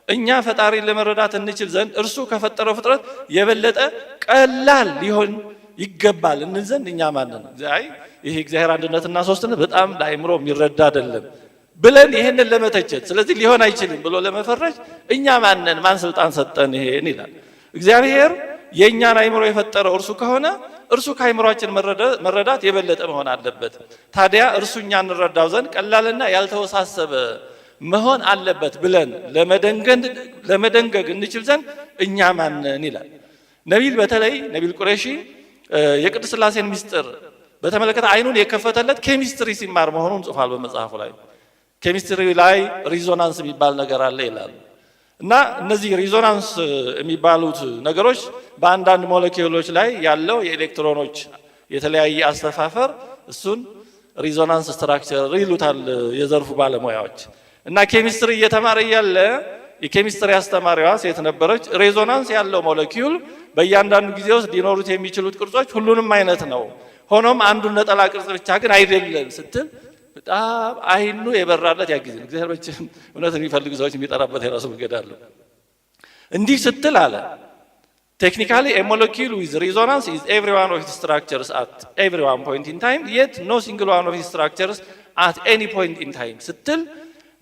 እኛ ፈጣሪን ለመረዳት እንችል ዘንድ እርሱ ከፈጠረው ፍጥረት የበለጠ ቀላል ሊሆን ይገባል እንል ዘንድ እኛ ማንን ነው? ይሄ እግዚአብሔር አንድነትና ሶስትነት በጣም ለአእምሮ የሚረዳ አይደለም ብለን ይሄንን ለመተቸት ስለዚህ ሊሆን አይችልም ብሎ ለመፈረጅ እኛ ማንን ማን ስልጣን ሰጠን ይሄን ይላል። እግዚአብሔር የእኛን አእምሮ የፈጠረው እርሱ ከሆነ እርሱ ከአእምሮአችን መረዳት የበለጠ መሆን አለበት። ታዲያ እርሱ እኛ እንረዳው ዘንድ ቀላልና ያልተወሳሰበ መሆን አለበት ብለን ለመደንገግ እንችል ዘንድ እኛ ማንን ይላል። ነቢል በተለይ ነቢል ቁረይሺ የቅድስት ሥላሴን ምስጢር በተመለከተ አይኑን የከፈተለት ኬሚስትሪ ሲማር መሆኑን ጽፏል በመጽሐፉ ላይ። ኬሚስትሪ ላይ ሪዞናንስ የሚባል ነገር አለ ይላል። እና እነዚህ ሪዞናንስ የሚባሉት ነገሮች በአንዳንድ ሞለኪውሎች ላይ ያለው የኤሌክትሮኖች የተለያየ አስተፋፈር እሱን ሪዞናንስ ስትራክቸር ይሉታል የዘርፉ ባለሙያዎች። እና ኬሚስትሪ እየተማረ ያለ የኬሚስትሪ አስተማሪዋ ሴት ነበረች። ሬዞናንስ ያለው ሞለኪውል በእያንዳንዱ ጊዜ ውስጥ ሊኖሩት የሚችሉት ቅርጾች ሁሉንም አይነት ነው፣ ሆኖም አንዱን ነጠላ ቅርጽ ብቻ ግን አይደለም ስትል በጣም አይኑ የበራለት ያ ጊዜ ነው። እግዚአብሔር ብቻም እውነት የሚፈልጉ ሰዎች የሚጠራበት የራሱ መንገድ አለው። እንዲህ ስትል አለ technically a molecule with resonance is every one of its structures at every one point in time, yet no single one of its structures at any point in time ስትል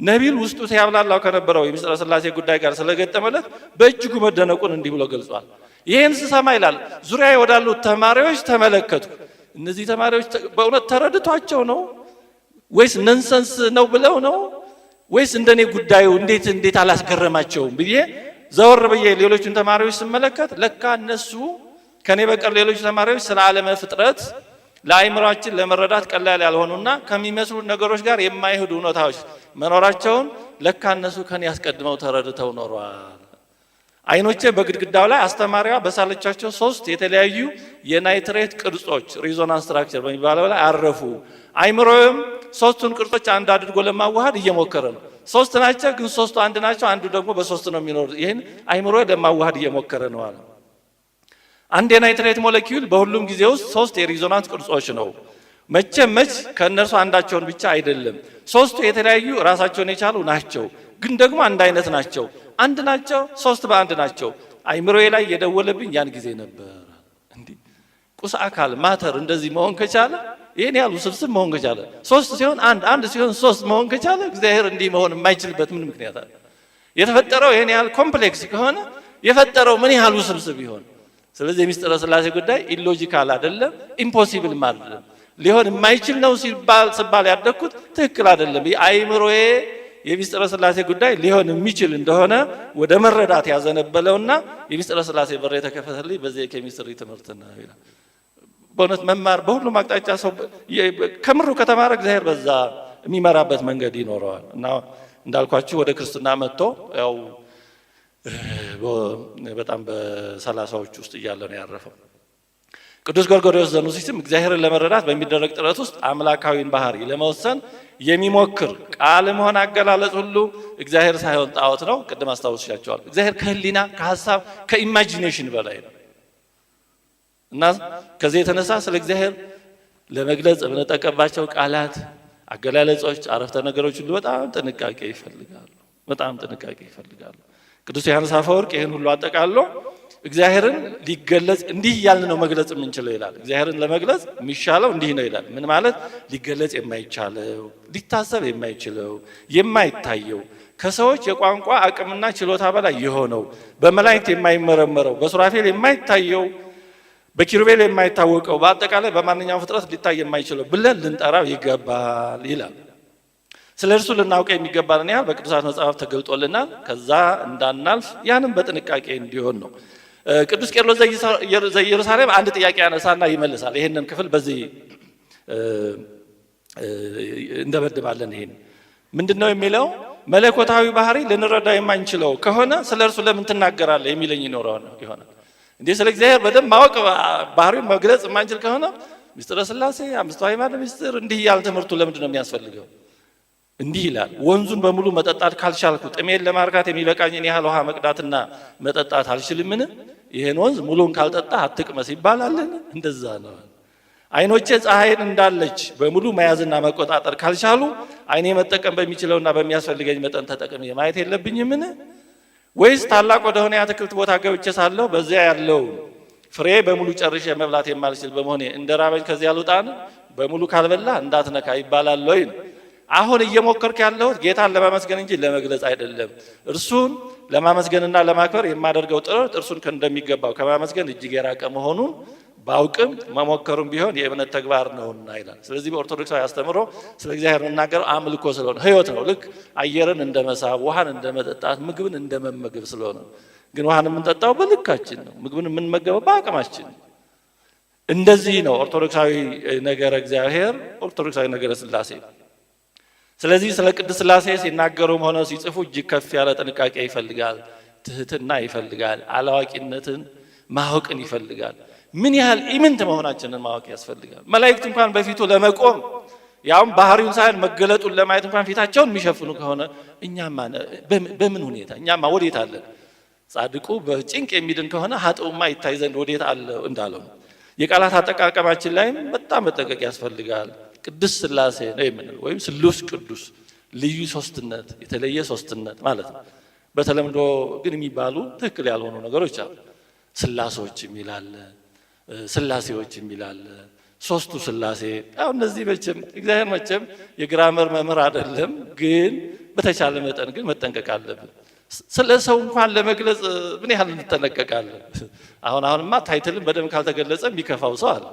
ነቢል ውስጡ ሲያብላላው ከነበረው የምስጢረ ሥላሴ ጉዳይ ጋር ስለገጠመለት በእጅጉ መደነቁን እንዲህ ብሎ ገልጿል። ይሄን ስሰማ ይላል ዙሪያ ወዳሉት ተማሪዎች ተመለከቱ። እነዚህ ተማሪዎች በእውነት ተረድቷቸው ነው ወይስ ነንሰንስ ነው ብለው ነው ወይስ እንደኔ ጉዳዩ እንዴት አላስገረማቸውም ብዬ ዘወር ብዬ ሌሎችን ተማሪዎች ስመለከት ለካ እነሱ ከኔ በቀር ሌሎች ተማሪዎች ስለ ዓለመ ፍጥረት ለአይምሯችን ለመረዳት ቀላል ያልሆኑና ከሚመስሉ ነገሮች ጋር የማይሄዱ እውነታዎች መኖራቸውን ለካ እነሱ ከኔ ያስቀድመው ተረድተው ኖረዋል። አይኖቼ በግድግዳው ላይ አስተማሪዋ በሳለቻቸው 3 የተለያዩ የናይትሬት ቅርጾች ሪዞናንስ ስትራክቸር በሚባለው ላይ አረፉ። አይምሮም 3ቱን ቅርጾች አንድ አድርጎ ለማዋሃድ እየሞከረ ነው። 3 ናቸው ግን 3ቱ አንድ ናቸው። አንዱ ደግሞ በ3 ነው የሚኖር። ይሄን አይምሮ ለማዋሃድ እየሞከረ ነው አለ። አንድ የናይትሬት ሞለኪውል በሁሉም ጊዜ ውስጥ 3 የሪዞናንስ ቅርጾች ነው። መቼ ከእነርሱ አንዳቸውን ብቻ አይደለም። 3ቱ የተለያዩ ራሳቸውን የቻሉ ናቸው፣ ግን ደግሞ አንድ አይነት ናቸው። አንድ ናቸው፣ 3 በአንድ ናቸው። አይምሮዬ ላይ የደወለብኝ ያን ጊዜ ነበር። እንዲህ ቁስ አካል ማተር እንደዚህ መሆን ከቻለ ይሄን ያሉ ስብስብ መሆን ከቻለ 3 ሲሆን አንድ ሲሆን 3 መሆን ከቻለ እግዚአብሔር እንዲህ መሆን የማይችልበት ምን ምክንያት አለ? የተፈጠረው ይሄን ያህል ኮምፕሌክስ ከሆነ የፈጠረው ምን ያህል ውስብስብ ይሆን? ስለዚህ የምስጢረ ሥላሴ ጉዳይ ኢሎጂካል አይደለም፣ ኢምፖሲብል አይደለም፣ ሊሆን የማይችል ነው ሲባል ያደኩት ትክክል አይደለም። አይምሮዬ የምስጢረ ሥላሴ ጉዳይ ሊሆን የሚችል እንደሆነ ወደ መረዳት ያዘነበለውና የምስጢረ ሥላሴ በር የተከፈተልኝ በዚህ የኬሚስትሪ ትምህርት ነው ይላል። በእውነት መማር በሁሉም አቅጣጫ ሰው ከምሩ ከተማረ እግዚአብሔር በዛ የሚመራበት መንገድ ይኖረዋል። እና እንዳልኳችሁ ወደ ክርስትና መጥቶ ያው በጣም በ30ዎቹ ውስጥ እያለ ነው ያረፈው። ቅዱስ ጎርጎርዮስ ዘኑሲስም እግዚአብሔርን ለመረዳት በሚደረግ ጥረት ውስጥ አምላካዊን ባህሪ ለመወሰን የሚሞክር ቃልም ሆነ አገላለጽ ሁሉ እግዚአብሔር ሳይሆን ጣዖት ነው። ቅድም አስታውሻቸዋል። እግዚአብሔር ከህሊና ከሐሳብ ከኢማጂኔሽን በላይ ነው እና ከዚህ የተነሳ ስለ እግዚአብሔር ለመግለጽ የምንጠቀምባቸው ቃላት፣ አገላለጾች፣ አረፍተ ነገሮች ሁሉ በጣም ጥንቃቄ ይፈልጋሉ። ቅዱስ ዮሐንስ አፈወርቅ ይህን ሁሉ አጠቃሎ እግዚአብሔርን ሊገለጽ እንዲህ እያልን ነው መግለጽ የምንችለው ይላል። እግዚአብሔርን ለመግለጽ የሚሻለው እንዲህ ነው ይላል። ምን ማለት? ሊገለጽ የማይቻለው፣ ሊታሰብ የማይችለው፣ የማይታየው፣ ከሰዎች የቋንቋ አቅምና ችሎታ በላይ የሆነው፣ በመላእክት የማይመረመረው፣ በሱራፌል የማይታየው፣ በኪሩቤል የማይታወቀው፣ በአጠቃላይ በማንኛውም ፍጥረት ሊታይ የማይችለው ብለን ልንጠራው ይገባል ይላል። ስለ እርሱ ልናውቀ የሚገባንን ያህል በቅዱሳት መጽሐፍ ተገልጦልናል። ከዛ እንዳናልፍ ያንም በጥንቃቄ እንዲሆን ነው። ቅዱስ ቄርሎስ ዘኢየሩሳሌም አንድ ጥያቄ ያነሳና ይመልሳል። ይሄንን ክፍል በዚህ እንደበድባለን። ይሄን ምንድነው የሚለው? መለኮታዊ ባህሪ ልንረዳ የማንችለው ከሆነ ስለ እርሱ ለምን ትናገራለህ የሚለኝ ይሆናል። እንዴ ስለ እግዚአብሔር በደንብ ማወቅ ባህሪውን መግለጽ የማንችል ከሆነ ምስጢረ ሥላሴ አምስቱ ሃይማኖት ምስጢር እንዲህ ያለ ትምህርቱ ለምንድን ነው የሚያስፈልገው? እንዲህ ይላል። ወንዙን በሙሉ መጠጣት ካልቻልኩ ጥሜን ለማርካት የሚበቃኝን ያህል ውሃ መቅዳትና መጠጣት አልችልምን? ይሄን ወንዝ ሙሉን ካልጠጣ አትቅመስ ይባላልን? እንደዛ ነው። አይኖቼ ፀሐይን እንዳለች በሙሉ መያዝና መቆጣጠር ካልቻሉ አይኔ መጠቀም በሚችለውና በሚያስፈልገኝ መጠን ተጠቅሜ ማየት የለብኝምን? ወይስ ታላቅ ወደሆነ የአትክልት ቦታ ገብቼ ሳለሁ በዚያ ያለው ፍሬ በሙሉ ጨርሼ መብላት የማልችል በመሆኔ እንደራበኝ ከዚያ ልውጣን? በሙሉ ካልበላ እንዳትነካ ይባላል ወይ? አሁን እየሞከርክ ያለሁት ጌታን ለማመስገን እንጂ ለመግለጽ አይደለም። እርሱን ለማመስገንና ለማክበር የማደርገው ጥረት እርሱን እንደሚገባው ከማመስገን እጅግ የራቀ መሆኑን ባውቅም መሞከሩም ቢሆን የእምነት ተግባር ነውና ይላል። ስለዚህ በኦርቶዶክሳዊ አስተምሮ ስለ እግዚአብሔር የምናገረው አምልኮ ስለሆነ ሕይወት ነው። ልክ አየርን እንደ መሳብ፣ ውሃን እንደ መጠጣት፣ ምግብን እንደ መመገብ ስለሆነ ግን ውሃን የምንጠጣው በልካችን ነው። ምግብን የምንመገበው በአቅማችን ነው። እንደዚህ ነው ኦርቶዶክሳዊ ነገረ እግዚአብሔር፣ ኦርቶዶክሳዊ ነገረ ሥላሴ። ስለዚህ ስለ ቅድስት ሥላሴ ሲናገሩም ሆነ ሲጽፉ እጅግ ከፍ ያለ ጥንቃቄ ይፈልጋል፣ ትህትና ይፈልጋል፣ አላዋቂነትን ማወቅን ይፈልጋል። ምን ያህል ኢምንት መሆናችንን ማወቅ ያስፈልጋል። መላእክት እንኳን በፊቱ ለመቆም ያውም ባህሪውን ሳይሆን መገለጡን ለማየት እንኳን ፊታቸውን የሚሸፍኑ ከሆነ እኛማ በምን ሁኔታ እኛማ ወዴት አለን? ጻድቁ በጭንቅ የሚድን ከሆነ ኃጥኡማ ይታይ ዘንድ ወዴት አለ እንዳለው የቃላት አጠቃቀማችን ላይም በጣም መጠንቀቅ ያስፈልጋል። ቅድስት ሥላሴ ነው የምንለው ወይም ስሉስ ቅዱስ፣ ልዩ ሶስትነት፣ የተለየ ሶስትነት ማለት ነው። በተለምዶ ግን የሚባሉ ትክክል ያልሆኑ ነገሮች አሉ። ሥላሶች የሚላለ፣ ሥላሴዎች የሚላለ፣ ሶስቱ ሥላሴ። ያው እነዚህ መቼም እግዚአብሔር መቼም የግራመር መምህር አይደለም፣ ግን በተቻለ መጠን ግን መጠንቀቅ አለብን። ስለ ሰው እንኳን ለመግለጽ ምን ያህል እንጠነቀቃለን? አሁንማ ታይትልን በደንብ ካልተገለጸ የሚከፋው ሰው አለ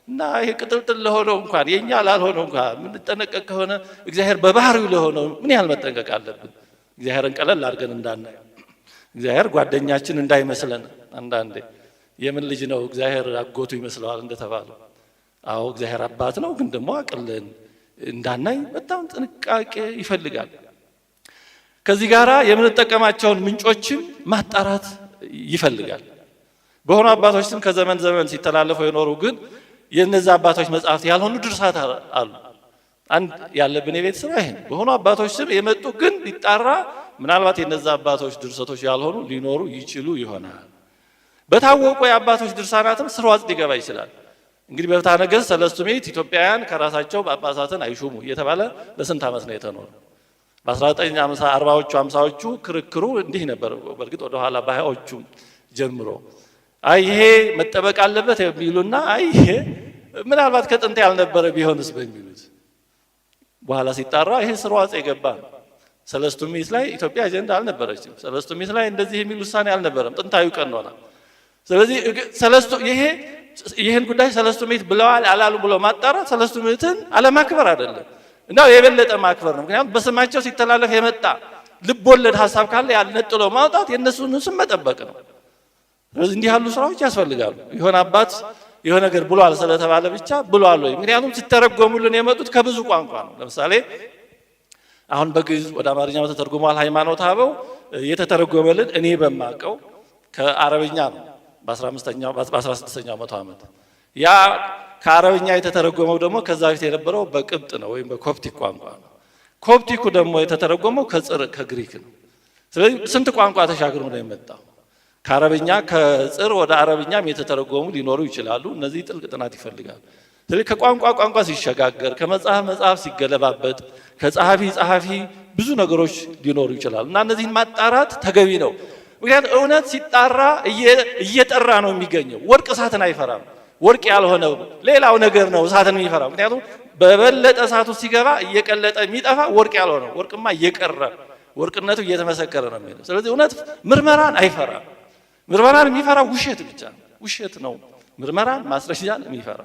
እና ይሄ ቅጥልጥል ለሆነው እንኳን የኛ ላልሆነው እንኳን የምንጠነቀቅ ከሆነ እግዚአብሔር በባህሪው ለሆነው ምን ያህል መጠንቀቅ አለብን? እግዚአብሔርን ቀለል አድርገን እንዳናይ፣ እግዚአብሔር ጓደኛችን እንዳይመስለን። አንዳንዴ የምን ልጅ ነው እግዚአብሔር አጎቱ ይመስለዋል እንደተባለው። አዎ እግዚአብሔር አባት ነው፣ ግን ደግሞ አቅልን እንዳናይ በጣም ጥንቃቄ ይፈልጋል። ከዚህ ጋራ የምንጠቀማቸውን ምንጮችን ማጣራት ይፈልጋል። በሆኑ አባቶች ስም ከዘመን ዘመን ሲተላለፉ የኖሩ ግን የነዛ አባቶች መጽሐፍት ያልሆኑ ድርሳት አሉ። አንድ ያለብን የቤት ስራ ይሄን በሆኑ አባቶች ስም የመጡ ግን ሊጣራ ምናልባት የነዛ አባቶች ድርሰቶች ያልሆኑ ሊኖሩ ይችሉ ይሆናል። በታወቁ የአባቶች ድርሳናትም ስርዋጽ ሊገባ ይችላል። እንግዲህ በፍትሐ ነገሥት ሰለስቱ ምዕት ኢትዮጵያውያን ከራሳቸው ጳጳሳትን አይሹሙ እየተባለ ለስንት ዓመት ነው የተኖረ? በ1940ዎቹ 50ዎቹ ክርክሩ እንዲህ ነበር። በእርግጥ ወደ ኋላ በ20ዎቹ ጀምሮ አይ ይሄ መጠበቅ አለበት የሚሉና አይ ይሄ ምናልባት ከጥንት ያልነበረ ቢሆንስ በሚሉት በኋላ ሲጣራ ይሄ ስርዋጽ የገባ ነው። ሰለስቱ ምዕት ላይ ኢትዮጵያ አጀንዳ አልነበረችም። ሰለስቱ ምዕት ላይ እንደዚህ የሚል ውሳኔ አልነበረም። ጥንታዊ ቀኖና። ስለዚህ ይህን ጉዳይ ሰለስቱ ምዕት ብለዋል አላሉ ብሎ ማጣራት ሰለስቱ ምዕትን አለማክበር አይደለም እና የበለጠ ማክበር ነው። ምክንያቱም በስማቸው ሲተላለፍ የመጣ ልብ ወለድ ሀሳብ ካለ ያልነጥሎ ማውጣት የእነሱን ስም መጠበቅ ነው። ስለዚህ እንዲህ ያሉ ስራዎች ያስፈልጋሉ። የሆነ አባት የሆነ ነገር ብሏል ስለተባለ ብቻ ብሏል ወይ? ምክንያቱም ሲተረጎሙልን የመጡት ከብዙ ቋንቋ ነው። ለምሳሌ አሁን በግዕዝ ወደ አማርኛ ተተርጉሟል። ሃይማኖተ አበው የተተረጎመልን እኔ በማቀው ከአረብኛ ነው በ16ኛው መቶ ዓመት። ያ ከአረብኛ የተተረጎመው ደግሞ ከዛ በፊት የነበረው በቅብጥ ነው ወይም በኮፕቲክ ቋንቋ ነው። ኮፕቲኩ ደግሞ የተተረጎመው ከግሪክ ነው። ስለዚህ ስንት ቋንቋ ተሻግሮ ነው የመጣው? ከአረብኛ ከጽር ወደ አረብኛም የተተረጎሙ ሊኖሩ ይችላሉ። እነዚህ ጥልቅ ጥናት ይፈልጋሉ። ስለዚህ ከቋንቋ ቋንቋ ሲሸጋገር፣ ከመጽሐፍ መጽሐፍ ሲገለባበጥ፣ ከጸሐፊ ጸሐፊ ብዙ ነገሮች ሊኖሩ ይችላሉ እና እነዚህን ማጣራት ተገቢ ነው። ምክንያቱም እውነት ሲጣራ እየጠራ ነው የሚገኘው። ወርቅ እሳትን አይፈራም። ወርቅ ያልሆነው ሌላው ነገር ነው እሳትን የሚፈራው። ምክንያቱም በበለጠ እሳቱ ሲገባ እየቀለጠ የሚጠፋ ወርቅ ያልሆነው፣ ወርቅማ እየቀረ ወርቅነቱ እየተመሰከረ ነው የሚሄደው። ስለዚህ እውነት ምርመራን አይፈራም። ምርመራን የሚፈራ ውሸት ብቻ ነው። ውሸት ነው ምርመራን ማስረጃን የሚፈራ።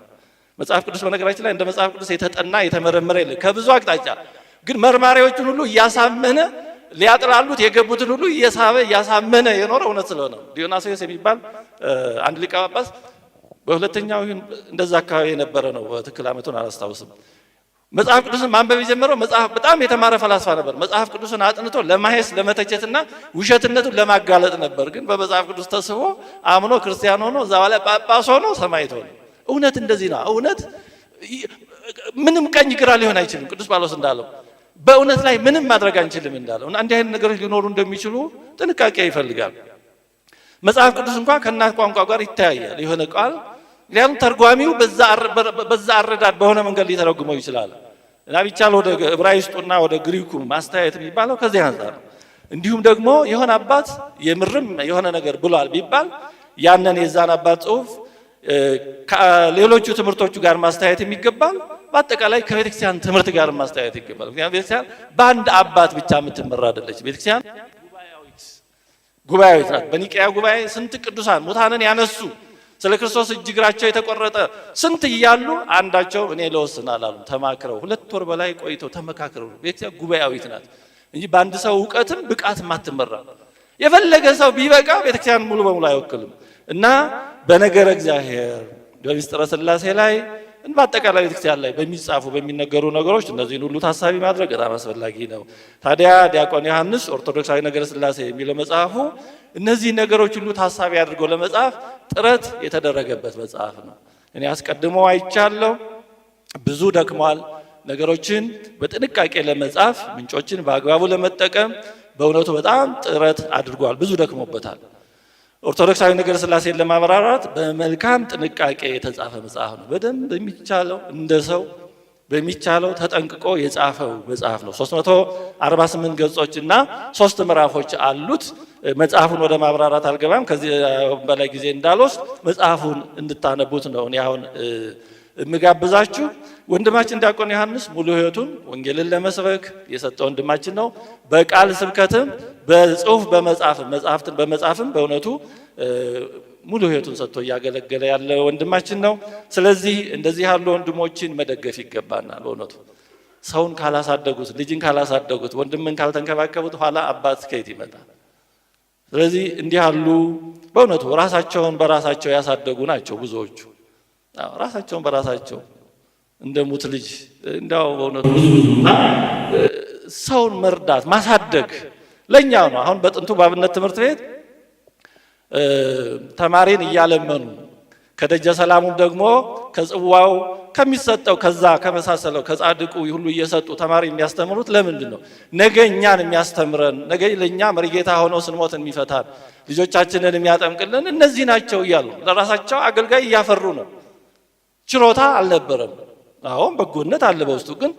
መጽሐፍ ቅዱስ በነገራችን ላይ እንደ መጽሐፍ ቅዱስ የተጠና የተመረመረ የለም። ከብዙ አቅጣጫ ግን መርማሪዎቹን ሁሉ እያሳመነ ሊያጥላሉት የገቡትን ሁሉ እየሳበ እያሳመነ የኖረ እውነት ስለሆነ ዲዮናስዮስ የሚባል አንድ ሊቀ ጳጳስ በሁለተኛው እንደዛ አካባቢ የነበረ ነው። በትክክል ዓመቱን አላስታውስም። መጽሐፍ ቅዱስን ማንበብ የጀመረው በጣም የተማረ ፈላስፋ ነበር። መጽሐፍ ቅዱስን አጥንቶ ለማሄስ ለመተቸትና ውሸትነቱን ለማጋለጥ ነበር። ግን በመጽሐፍ ቅዱስ ተስቦ አምኖ ክርስቲያን ሆኖ እዛ በላይ ጳጳስ ሆኖ ሰማዕት ሆኖ። እውነት እንደዚህ ነው። እውነት ምንም ቀኝ ግራ ሊሆን አይችልም። ቅዱስ ጳውሎስ እንዳለው በእውነት ላይ ምንም ማድረግ አንችልም እንዳለው እና እንዲህ አይነት ነገሮች ሊኖሩ እንደሚችሉ ጥንቃቄ ይፈልጋል። መጽሐፍ ቅዱስ እንኳን ከእናት ቋንቋ ጋር ይተያያል። የሆነ ቃል ሊያም ተርጓሚው በዛ አረዳድ በሆነ መንገድ ሊተረጉመው ይችላል እና ቢቻል ወደ ዕብራይስጡና ወደ ግሪኩ ማስተያየት የሚባለው ከዚህ አንፃር። እንዲሁም ደግሞ የሆነ አባት የምርም የሆነ ነገር ብሏል ቢባል ያንን የዛን አባት ጽሑፍ ከሌሎቹ ትምህርቶቹ ጋር ማስተያየት የሚገባል። በአጠቃላይ ከቤተክርስቲያን ትምህርት ጋር ማስተያየት ይገባል። ምክንያቱም ቤተክርስቲያን በአንድ አባት ብቻ የምትመራ አይደለች። ቤተክርስቲያን ጉባኤያዊት ናት። በኒቅያ ጉባኤ ስንት ቅዱሳን ሙታንን ያነሱ ስለ ክርስቶስ እጅ እግራቸው የተቆረጠ ስንት እያሉ አንዳቸው እኔ ልወስን አላሉ። ተማክረው 2 ወር በላይ ቆይተው ተመካክረው። ቤተክርስቲያን ጉባኤያዊት ናት እንጂ በአንድ ሰው እውቀትም ብቃትም አትመራ። የፈለገ ሰው ቢበቃ ቤተክርስቲያን ሙሉ በሙሉ አይወክልም እና በነገረ እግዚአብሔር በምስጢረ ሥላሴ ላይ በአጠቃላይ ቤተክርስቲያን ላይ በሚጻፉ በሚነገሩ ነገሮች እነዚህን ሁሉ ታሳቢ ማድረግ በጣም አስፈላጊ ነው። ታዲያ ዲያቆን ዮሐንስ ኦርቶዶክሳዊ ነገረ ሥላሴ የሚለው መጽሐፉ እነዚህ ነገሮች ሁሉ ታሳቢ አድርጎ ለመጻፍ ጥረት የተደረገበት መጽሐፍ ነው። እኔ አስቀድሞ አይቻለሁ። ብዙ ደክሟል። ነገሮችን በጥንቃቄ ለመጻፍ ምንጮችን በአግባቡ ለመጠቀም በእውነቱ በጣም ጥረት አድርጓል። ብዙ ደክሞበታል። ኦርቶዶክሳዊ ነገረ ሥላሴን ለማብራራት በመልካም ጥንቃቄ የተጻፈ መጽሐፍ ነው። በደንብ በሚቻለው እንደ ሰው በሚቻለው ተጠንቅቆ የጻፈው መጽሐፍ ነው። 348 ገጾችና 3 ምዕራፎች አሉት። መጽሐፉን ወደ ማብራራት አልገባም። ከዚህ በላይ ጊዜ እንዳልወስድ መጽሐፉን እንድታነቡት ነው እኔ አሁን እምጋብዛችሁ። ወንድማችን ዲያቆን ዮሐንስ ሙሉ ሕይወቱን ወንጌልን ለመስበክ የሰጠ ወንድማችን ነው። በቃል ስብከትም በጽሁፍ መጽሐፍትን በመጻፍም በእውነቱ ሙሉ ሕይወቱን ሰጥቶ እያገለገለ ያለ ወንድማችን ነው። ስለዚህ እንደዚህ ያሉ ወንድሞችን መደገፍ ይገባናል። በእውነቱ ሰውን ካላሳደጉት፣ ልጅን ካላሳደጉት፣ ወንድምን ካልተንከባከቡት ኋላ አባት ከየት ይመጣል? ስለዚህ እንዲህ ያሉ በእውነቱ ራሳቸውን በራሳቸው ያሳደጉ ናቸው ብዙዎቹ። ራሳቸውን በራሳቸው እንደ ሙት ልጅ እንዳው በእውነቱ ብዙና ሰውን መርዳት ማሳደግ ለኛ ነው። አሁን በጥንቱ በአብነት ትምህርት ቤት ተማሪን እያለመኑ ከደጀ ሰላሙም ደግሞ ከጽዋው ከሚሰጠው ከዛ ከመሳሰለው ከጻድቁ ሁሉ እየሰጡ ተማሪ የሚያስተምሩት ለምንድን ነው? ነገ እኛን የሚያስተምረን ነገ ለኛ መርጌታ ሆኖ ስንሞት የሚፈታን ልጆቻችንን የሚያጠምቅልን እነዚህ ናቸው እያሉ ለራሳቸው አገልጋይ እያፈሩ ነው። ችሮታ አልነበረም። አሁን በጎነት አለ በውስጡ፣ ግን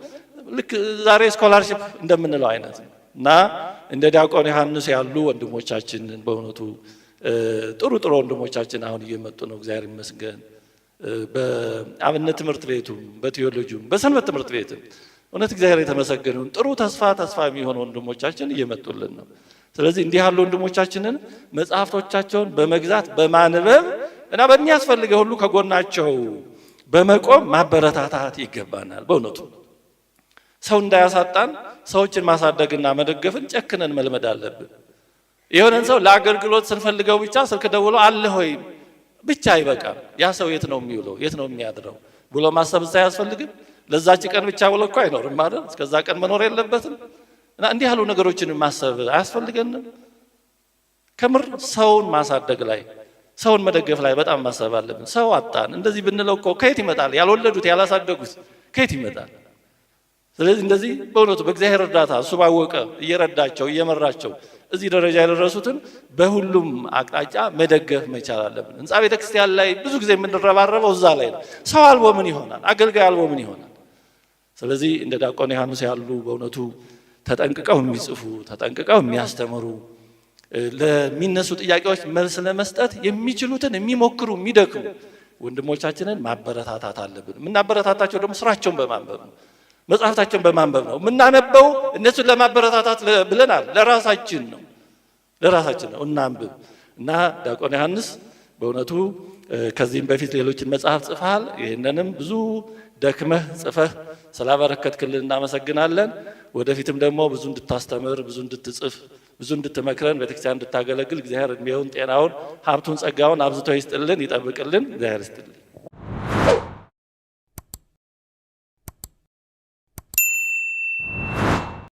ልክ ዛሬ ስኮላርሺፕ እንደምንለው አይነት እና እንደ ዲያቆን ዮሐንስ ያሉ ወንድሞቻችንን በእውነቱ ጥሩ ወንድሞቻችን አሁን እየመጡ ነው። እግዚአብሔር ይመስገን። በአብነት ትምህርት ቤቱም በቴዎሎጂውም በሰንበት ትምህርት ቤትም እውነት እግዚአብሔር የተመሰገነውን ጥሩ ተስፋ የሚሆኑ ወንድሞቻችን እየመጡልን ነው። ስለዚህ እንዲህ ያሉ ወንድሞቻችንን መጽሐፍቶቻቸውን በመግዛት በማንበብ እና በሚያስፈልገው ሁሉ ከጎናቸው በመቆም ማበረታታት ይገባናል። በእውነቱ ሰው እንዳያሳጣን ሰዎችን ማሳደግና መደገፍን ጨክነን መልመድ አለብን። የሆነን ሰው ለአገልግሎት ስንፈልገው ብቻ ስልክ ደውሎ አለ ሆይ ብቻ አይበቃም። ያ ሰው የት ነው የሚውለው የት ነው የሚያድረው ብሎ ማሰብ ሳያስፈልግም ለዛች ቀን ብቻ ብሎ እኮ አይኖርም ማለት እስከዛ ቀን መኖር የለበትም። እና እንዲህ ያሉ ነገሮችን ማሰብ አያስፈልገንም። ከምር ሰውን ማሳደግ ላይ ሰውን መደገፍ ላይ በጣም ማሰብ አለብን። ሰው አጣን እንደዚህ ብንለው እኮ ከየት ይመጣል? ያልወለዱት ያላሳደጉት ከየት ይመጣል? ስለዚህ እንደዚህ በእውነቱ በእግዚአብሔር እርዳታ እሱ ባወቀ እየረዳቸው እየመራቸው እዚህ ደረጃ የደረሱትን በሁሉም አቅጣጫ መደገፍ መቻል አለብን። ህንጻ ቤተክርስቲያን ላይ ብዙ ጊዜ የምንረባረበው እዛ ላይ ነው። ሰው አልቦ ምን ይሆናል? አገልጋይ አልቦ ምን ይሆናል? ስለዚህ እንደ ዲያቆን ዮሐንስ ያሉ በእውነቱ ተጠንቅቀው የሚጽፉ ተጠንቅቀው የሚያስተምሩ ለሚነሱ ጥያቄዎች መልስ ለመስጠት የሚችሉትን የሚሞክሩ የሚደክሙ ወንድሞቻችንን ማበረታታት አለብን። የምናበረታታቸው ደግሞ ስራቸውን በማንበብ ነው፣ መጽሐፍታቸውን በማንበብ ነው። የምናነበው እነሱን ለማበረታታት ብለናል፣ ለራሳችን ነው እናንብብ። እና ዲያቆን ዮሐንስ በእውነቱ ከዚህም በፊት ሌሎችን መጽሐፍ ጽፈሃል። ይህንንም ብዙ ደክመህ ጽፈህ ስላበረከትክልን እናመሰግናለን። ወደፊትም ደግሞ ብዙ እንድታስተምር ብዙ እንድትጽፍ ብዙ እንድትመክረን ቤተክርስቲያን እንድታገለግል እግዚአብሔር እድሜውን ጤናውን ሀብቱን ጸጋውን አብዝቶ ይስጥልን ይጠብቅልን። እግዚአብሔር ይስጥልን።